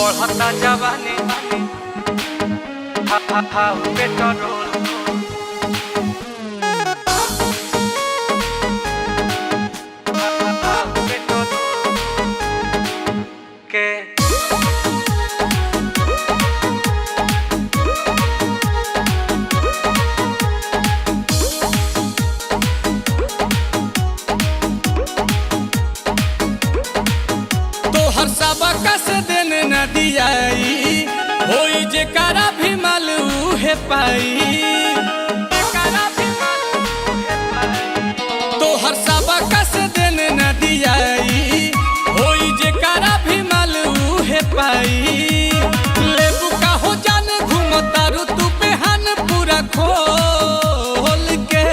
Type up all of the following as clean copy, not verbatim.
बढ़ता जवानी पेट्रोल के तोहर सबका से देने न दियाई होई जे करा भी मालू है पाई। तोहर सबका से देने न दियाई होई जे करा भी मालू है पाई। लेबू का हो जाने घूमतारू तू बेहान पूरा खोल के।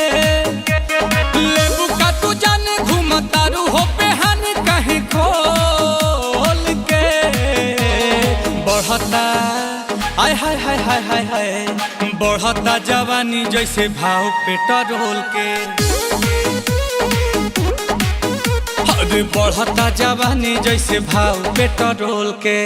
लेबू का तू जाने घूमतारू हो बेहान कहीं खोल के। बढ़ता हाय हाय हाय हाय हाय हाय बढ़ता जवानी जैसे भाव पेट्रोल के। अरे बढ़ता जवानी जैसे भाव पेट्रोल के।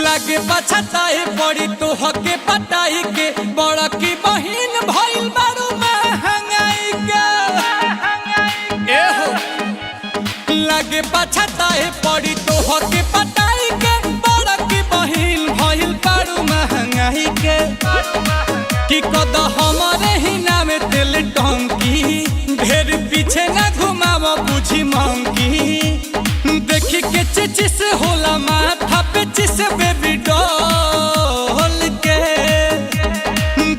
लागे पछताए पड़ी तो हके पटाई के। बड़ा की बहिन भइल बारू महंगाई के। ए हो लागे पछताए पड़ी तो हके पटाई के। बड़ा की बहिन भइल बारू महंगाई के। कि कद हमारे ही नाम तेल टंकी। ढेर पीछे न घुमाव बुझी मंकी। देखी के चिचिस होला माथा पे चिस बेबी डॉल के।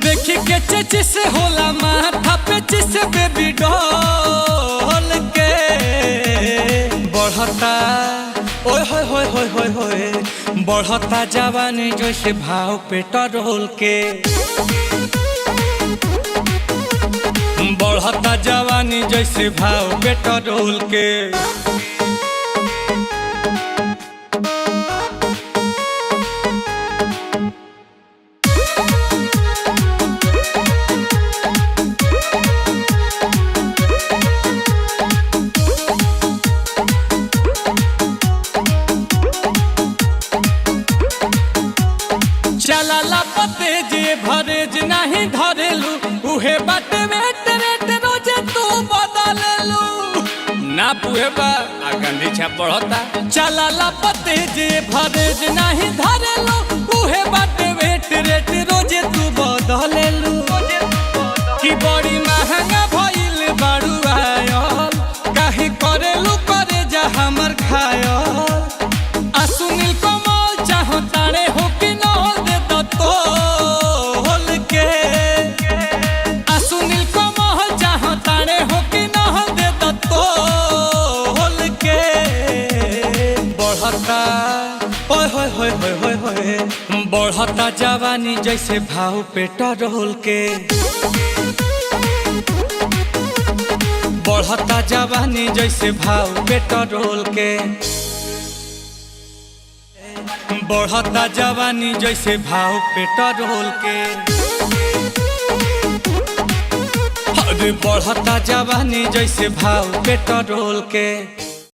देखी के चिचिस होला माथा पे चिस बेबी डॉल के। बढ़ता ओए होए होए होए होए होए बढ़ता जवानी जैसे भाव पेट्रोल के। बढ़ता जवानी जैसे भाव पेट्रोल के। चला पते जे भरेज नहीं धरेलू। उहे बाटे वेट रेट रोजे तू बदललू। ना पुहे बा आ गंदी छा बढ़ता। चला पते जे भरेज नहीं धरेलू। उहे बाटे वेट रेट रोजे तू बदललू। कि बड़ी महंगा भइल बारू आयल। काहे करेलू करे जा हमर खायल। आ सुनील कमल चाहो तारे हो कि न दे तोल के। आ सुनील कमल चाहो तारे हो कि न दे तोल के। बढ़ता ओए होए होए होए होए होए बढ़ता जवानी जैसे भाव पेट्रोल के। बढ़ता जवानी जैसे भाव पेट्रोल के। बढ़ता जवानी जैसे भाव पेट्रोल के। अरे बढ़ता जवानी जैसे भाव पेट्रोल के।